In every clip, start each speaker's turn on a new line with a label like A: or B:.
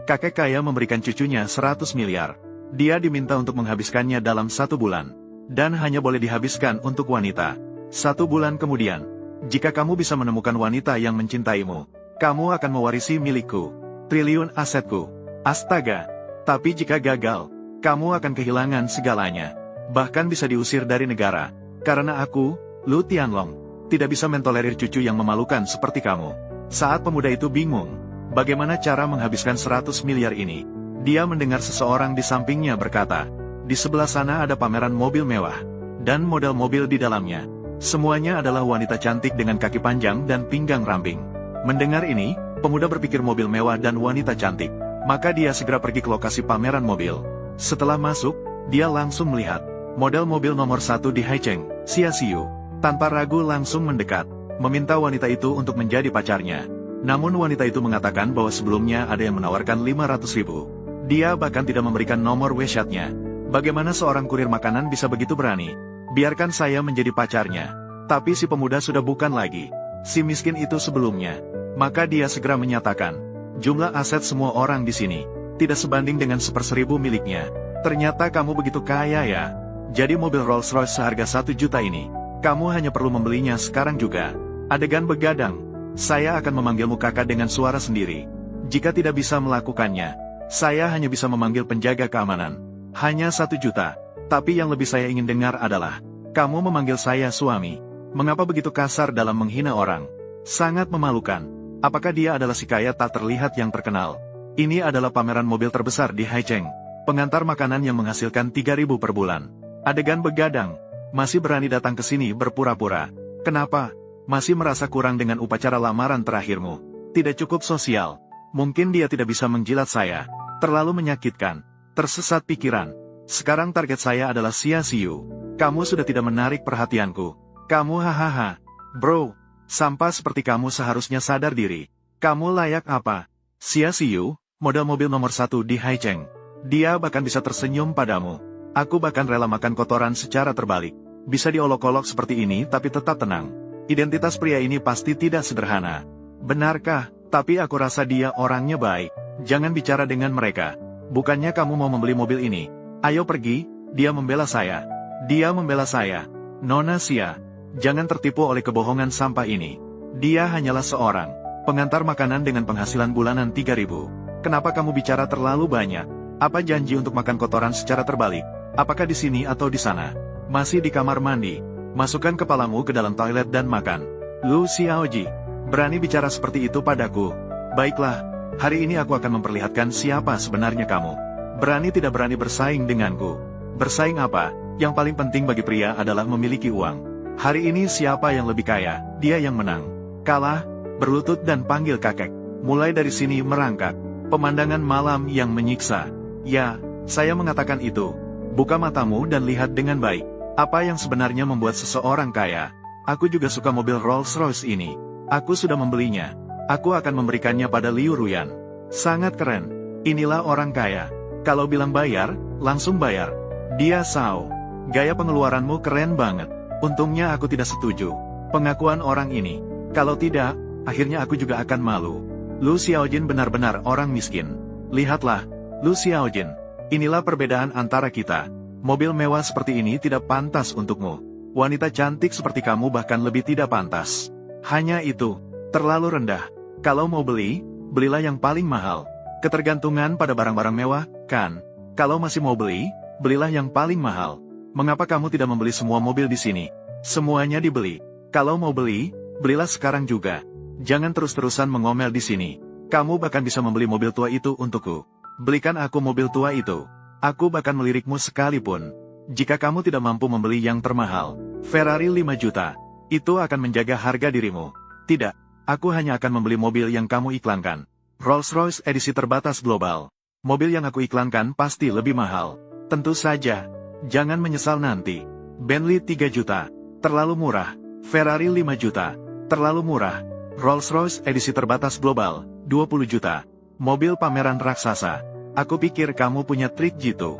A: Kakek kaya memberikan cucunya 100 miliar. Dia diminta untuk menghabiskannya dalam 1 bulan. Dan hanya boleh dihabiskan untuk wanita. 1 bulan kemudian, jika kamu bisa menemukan wanita yang mencintaimu, kamu akan mewarisi milikku, triliun asetku. Astaga! Tapi jika gagal, kamu akan kehilangan segalanya. Bahkan bisa diusir dari negara. Karena aku, Lu Tianlong, tidak bisa mentolerir cucu yang memalukan seperti kamu. Saat pemuda itu bingung, bagaimana cara menghabiskan 100 miliar ini? Dia mendengar seseorang di sampingnya berkata, di sebelah sana ada pameran mobil mewah. Dan model mobil di dalamnya. Semuanya adalah wanita cantik dengan kaki panjang dan pinggang ramping. Mendengar ini, pemuda berpikir mobil mewah dan wanita cantik. Maka dia segera pergi ke lokasi pameran mobil. Setelah masuk, dia langsung melihat model mobil nomor 1 di Haicheng, Xia Xiu. Tanpa ragu langsung mendekat, meminta wanita itu untuk menjadi pacarnya. Namun wanita itu mengatakan bahwa sebelumnya ada yang menawarkan 500 ribu. Dia bahkan tidak memberikan nomor WeChat-nya. Bagaimana seorang kurir makanan bisa begitu berani? Biarkan saya menjadi pacarnya. Tapi si pemuda sudah bukan lagi si miskin itu sebelumnya. Maka dia segera menyatakan, jumlah aset semua orang di sini tidak sebanding dengan 1/1000 miliknya. Ternyata kamu begitu kaya ya. Jadi mobil Rolls-Royce seharga 1 juta ini, kamu hanya perlu membelinya sekarang juga. Adegan begadang. Saya akan memanggilmu kakak dengan suara sendiri. Jika tidak bisa melakukannya, saya hanya bisa memanggil penjaga keamanan. Hanya 1 juta. Tapi yang lebih saya ingin dengar adalah, kamu memanggil saya suami. Mengapa begitu kasar dalam menghina orang? Sangat memalukan. Apakah dia adalah si kaya tak terlihat yang terkenal? Ini adalah pameran mobil terbesar di Haicheng. Pengantar makanan yang menghasilkan 3.000 per bulan. Adegan begadang. Masih berani datang ke sini berpura-pura. Kenapa? Masih merasa kurang dengan upacara lamaran terakhirmu. Tidak cukup sosial. Mungkin dia tidak bisa menjilat saya. Terlalu menyakitkan. Tersesat pikiran. Sekarang target saya adalah Xia Xiu. Kamu sudah tidak menarik perhatianku. Kamu hahaha. Bro, sampah seperti kamu seharusnya sadar diri. Kamu layak apa? Xia Xiu, model mobil nomor 1 di Haicheng. Dia bahkan bisa tersenyum padamu. Aku bahkan rela makan kotoran secara terbalik. Bisa diolok-olok seperti ini tapi tetap tenang. Identitas pria ini pasti tidak sederhana. Benarkah? Tapi aku rasa dia orangnya baik. Jangan bicara dengan mereka. Bukannya kamu mau membeli mobil ini? Ayo pergi. Dia membela saya. Dia membela saya. Nona Xia, jangan tertipu oleh kebohongan sampah ini. Dia hanyalah seorang pengantar makanan dengan penghasilan bulanan 3.000. Kenapa kamu bicara terlalu banyak? Apa janji untuk makan kotoran secara terbalik? Apakah di sini atau di sana? Masih di kamar mandi. Masukkan kepalamu ke dalam toilet dan makan. Lu Xiaoji, berani bicara seperti itu padaku? Baiklah, hari ini aku akan memperlihatkan siapa sebenarnya kamu. Berani tidak berani bersaing denganku. Bersaing apa? Yang paling penting bagi pria adalah memiliki uang. Hari ini siapa yang lebih kaya, dia yang menang. Kalah, berlutut dan panggil kakek. Mulai dari sini merangkak. Pemandangan malam yang menyiksa. Ya, saya mengatakan itu. Buka matamu dan lihat dengan baik. Apa yang sebenarnya membuat seseorang kaya? Aku juga suka mobil Rolls-Royce ini. Aku sudah membelinya. Aku akan memberikannya pada Liu Ruyan. Sangat keren. Inilah orang kaya. Kalau bilang bayar, langsung bayar. Dia Sao. Gaya pengeluaranmu keren banget. Untungnya aku tidak setuju. Pengakuan orang ini. Kalau tidak, akhirnya aku juga akan malu. Lu Xiaojin benar-benar orang miskin. Lihatlah, Lu Xiaojin. Inilah perbedaan antara kita. Mobil mewah seperti ini tidak pantas untukmu. Wanita cantik seperti kamu bahkan lebih tidak pantas. Hanya itu, terlalu rendah. Kalau mau beli, belilah yang paling mahal. Ketergantungan pada barang-barang mewah, kan? Kalau masih mau beli, belilah yang paling mahal. Mengapa kamu tidak membeli semua mobil di sini? Semuanya dibeli. Kalau mau beli, belilah sekarang juga. Jangan terus-terusan mengomel di sini. Kamu bahkan bisa membeli mobil tua itu untukku. Belikan aku mobil tua itu. Aku bahkan melirikmu sekalipun. Jika kamu tidak mampu membeli yang termahal, Ferrari 5 juta, itu akan menjaga harga dirimu. Tidak, aku hanya akan membeli mobil yang kamu iklankan. Rolls-Royce edisi terbatas global. Mobil yang aku iklankan pasti lebih mahal. Tentu saja, jangan menyesal nanti. Bentley 3 juta, terlalu murah. Ferrari 5 juta, terlalu murah. Rolls-Royce edisi terbatas global, 20 juta. Mobil pameran raksasa. Aku pikir kamu punya trik jitu.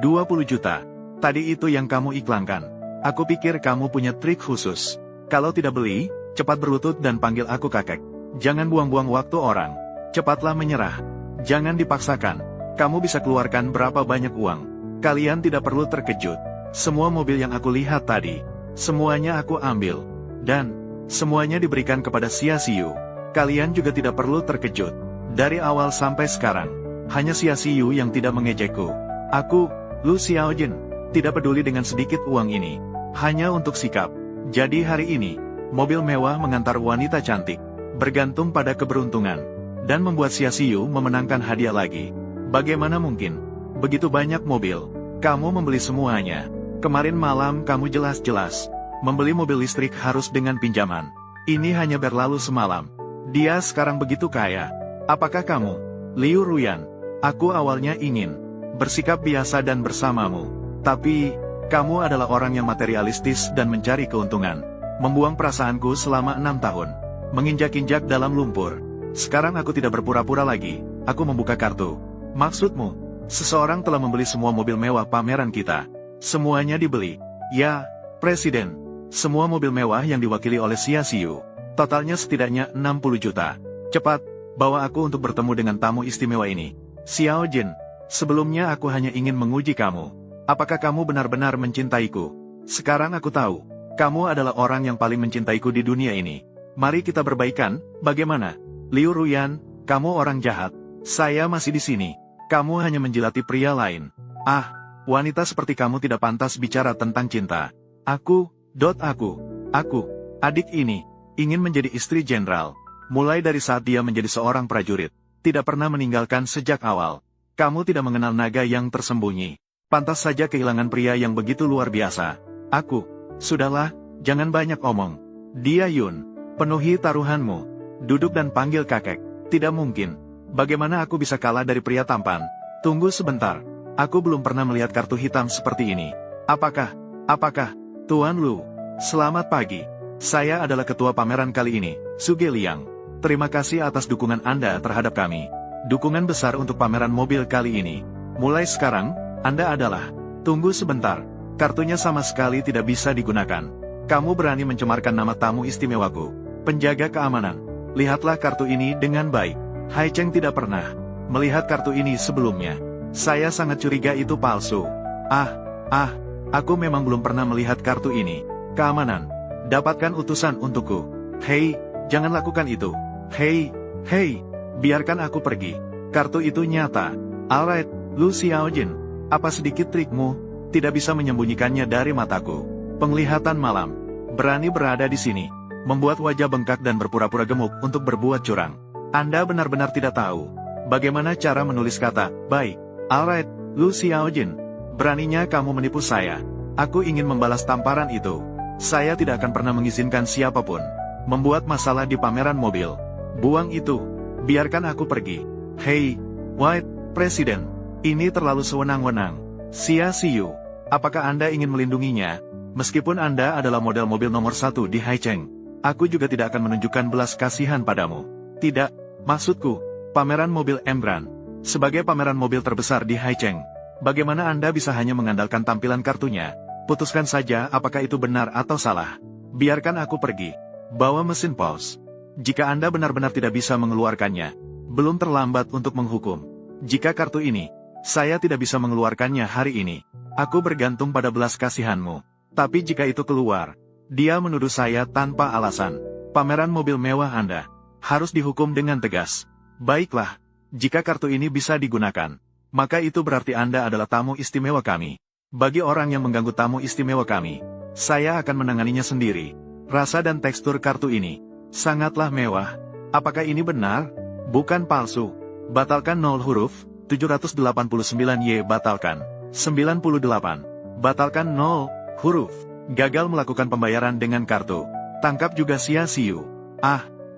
A: 20 juta. Tadi itu yang kamu iklankan. Aku pikir kamu punya trik khusus. Kalau tidak beli, cepat berlutut dan panggil aku kakek. Jangan buang-buang waktu orang. Cepatlah menyerah. Jangan dipaksakan. Kamu bisa keluarkan berapa banyak uang. Kalian tidak perlu terkejut. Semua mobil yang aku lihat tadi, semuanya aku ambil. Dan, semuanya diberikan kepada Xia Xiu. Kalian juga tidak perlu terkejut. Dari awal sampai sekarang, hanya Xia Xiu yang tidak mengejekku. Aku, Lu Xiaojin, tidak peduli dengan sedikit uang ini. Hanya untuk sikap. Jadi hari ini, mobil mewah mengantar wanita cantik. Bergantung pada keberuntungan. Dan membuat Xia Xiu memenangkan hadiah lagi. Bagaimana mungkin? Begitu banyak mobil. Kamu membeli semuanya. Kemarin malam kamu jelas-jelas membeli mobil listrik harus dengan pinjaman. Ini hanya berlalu semalam. Dia sekarang begitu kaya. Apakah kamu, Liu Ruyan? Aku awalnya ingin bersikap biasa dan bersamamu. Tapi, kamu adalah orang yang materialistis dan mencari keuntungan. Membuang perasaanku selama 6 tahun. Menginjak-injak dalam lumpur. Sekarang aku tidak berpura-pura lagi. Aku membuka kartu. Maksudmu, seseorang telah membeli semua mobil mewah pameran kita. Semuanya dibeli. Ya, Presiden. Semua mobil mewah yang diwakili oleh Xia Xiu. Totalnya setidaknya 60 juta. Cepat, bawa aku untuk bertemu dengan tamu istimewa ini. Xiao Jin, sebelumnya aku hanya ingin menguji kamu. Apakah kamu benar-benar mencintaiku? Sekarang aku tahu. Kamu adalah orang yang paling mencintaiku di dunia ini. Mari kita berbaikan, bagaimana? Liu Ruyan, kamu orang jahat. Saya masih di sini. Kamu hanya menjilati pria lain. Ah, wanita seperti kamu tidak pantas bicara tentang cinta. Aku, adik ini, ingin menjadi istri jenderal. Mulai dari saat dia menjadi seorang prajurit. Tidak pernah meninggalkan sejak awal. Kamu tidak mengenal naga yang tersembunyi. Pantas saja kehilangan pria yang begitu luar biasa. Aku, sudahlah, jangan banyak omong. Dia Yun, penuhi taruhanmu. Duduk dan panggil kakek. Tidak mungkin. Bagaimana aku bisa kalah dari pria tampan? Tunggu sebentar. Aku belum pernah melihat kartu hitam seperti ini. Apakah, Tuan Lu? Selamat pagi. Saya adalah ketua pameran kali ini, Suge Liang. Terima kasih atas dukungan Anda terhadap kami. Dukungan besar untuk pameran mobil kali ini. Mulai sekarang, Anda adalah... Tunggu sebentar. Kartunya sama sekali tidak bisa digunakan. Kamu berani mencemarkan nama tamu istimewaku. Penjaga keamanan. Lihatlah kartu ini dengan baik. Hai Cheng tidak pernah melihat kartu ini sebelumnya. Saya sangat curiga itu palsu. Aku memang belum pernah melihat kartu ini. Keamanan. Dapatkan utusan untukku. Hei, jangan lakukan itu. Hei, biarkan aku pergi. Kartu itu nyata. Alright, Lu Xiaojin. Apa sedikit trikmu? Tidak bisa menyembunyikannya dari mataku. Penglihatan malam. Berani berada di sini. Membuat wajah bengkak dan berpura-pura gemuk untuk berbuat curang. Anda benar-benar tidak tahu bagaimana cara menulis kata, baik. Alright, Lu Xiaojin. Beraninya kamu menipu saya. Aku ingin membalas tamparan itu. Saya tidak akan pernah mengizinkan siapapun membuat masalah di pameran mobil. Buang itu. Biarkan aku pergi. Hei, White, Presiden. Ini terlalu sewenang-wenang. Xia Xiu. Apakah Anda ingin melindunginya? Meskipun Anda adalah model mobil nomor 1 di Haicheng, aku juga tidak akan menunjukkan belas kasihan padamu. Tidak. Maksudku, pameran mobil Embran. Sebagai pameran mobil terbesar di Haicheng, bagaimana Anda bisa hanya mengandalkan tampilan kartunya? Putuskan saja apakah itu benar atau salah. Biarkan aku pergi. Bawa mesin pause. Jika Anda benar-benar tidak bisa mengeluarkannya, belum terlambat untuk menghukum. Jika kartu ini, saya tidak bisa mengeluarkannya hari ini. Aku bergantung pada belas kasihanmu. Tapi jika itu keluar, dia menuduh saya tanpa alasan. Pameran mobil mewah Anda harus dihukum dengan tegas. Baiklah, jika kartu ini bisa digunakan, maka itu berarti Anda adalah tamu istimewa kami. Bagi orang yang mengganggu tamu istimewa kami, saya akan menanganinya sendiri. Rasa dan tekstur kartu ini sangatlah mewah. Apakah ini benar? Bukan palsu. Batalkan 0 huruf, 789Y batalkan. 98. Batalkan 0 huruf. Gagal melakukan pembayaran dengan kartu. Tangkap juga Xia Xiu.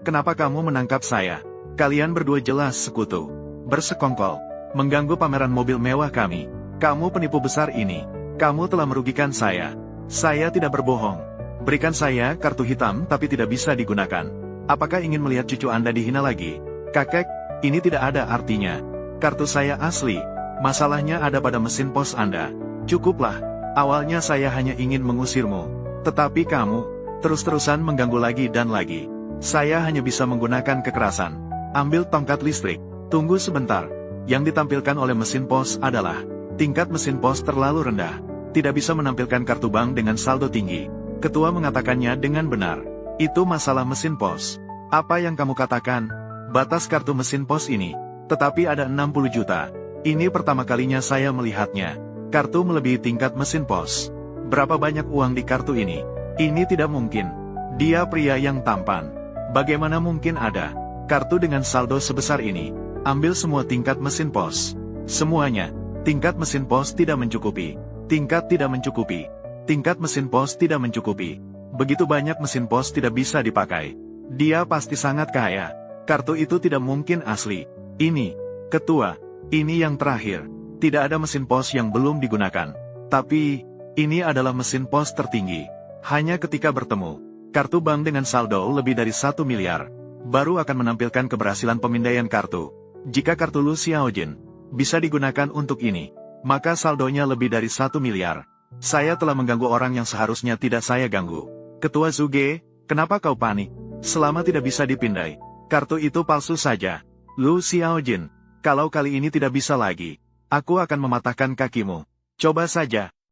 A: Kenapa kamu menangkap saya? Kalian berdua jelas sekutu. Bersekongkol. Mengganggu pameran mobil mewah kami. Kamu penipu besar ini. Kamu telah merugikan saya. Saya tidak berbohong. Berikan saya kartu hitam tapi tidak bisa digunakan. Apakah ingin melihat cucu Anda dihina lagi? Kakek, ini tidak ada artinya. Kartu saya asli. Masalahnya ada pada mesin pos Anda. Cukuplah. Awalnya saya hanya ingin mengusirmu. Tetapi kamu terus-terusan mengganggu lagi dan lagi. Saya hanya bisa menggunakan kekerasan. Ambil tongkat listrik. Tunggu sebentar. Yang ditampilkan oleh mesin POS adalah tingkat mesin POS terlalu rendah. Tidak bisa menampilkan kartu bank dengan saldo tinggi. Ketua mengatakannya dengan benar. Itu masalah mesin POS. Apa yang kamu katakan? Batas kartu mesin POS ini. Tetapi ada 60 juta. Ini pertama kalinya saya melihatnya. Kartu melebihi tingkat mesin POS. Berapa banyak uang di kartu ini? Ini tidak mungkin. Dia pria yang tampan. Bagaimana mungkin ada kartu dengan saldo sebesar ini? Ambil semua tingkat mesin POS. Semuanya. Tingkat mesin POS tidak mencukupi. Tingkat tidak mencukupi. Tingkat mesin POS tidak mencukupi. Begitu banyak mesin POS tidak bisa dipakai. Dia pasti sangat kaya. Kartu itu tidak mungkin asli. Ini, ketua, ini yang terakhir. Tidak ada mesin POS yang belum digunakan. Tapi, ini adalah mesin POS tertinggi. Hanya ketika bertemu kartu bank dengan saldo lebih dari 1 miliar, baru akan menampilkan keberhasilan pemindaian kartu. Jika kartu Lu Xiaojin bisa digunakan untuk ini, maka saldonya lebih dari 1 miliar. Saya telah mengganggu orang yang seharusnya tidak saya ganggu. Ketua Zuge, kenapa kau panik? Selama tidak bisa dipindai, kartu itu palsu saja. Lu Xiaojin, kalau kali ini tidak bisa lagi, aku akan mematahkan kakimu. Coba saja.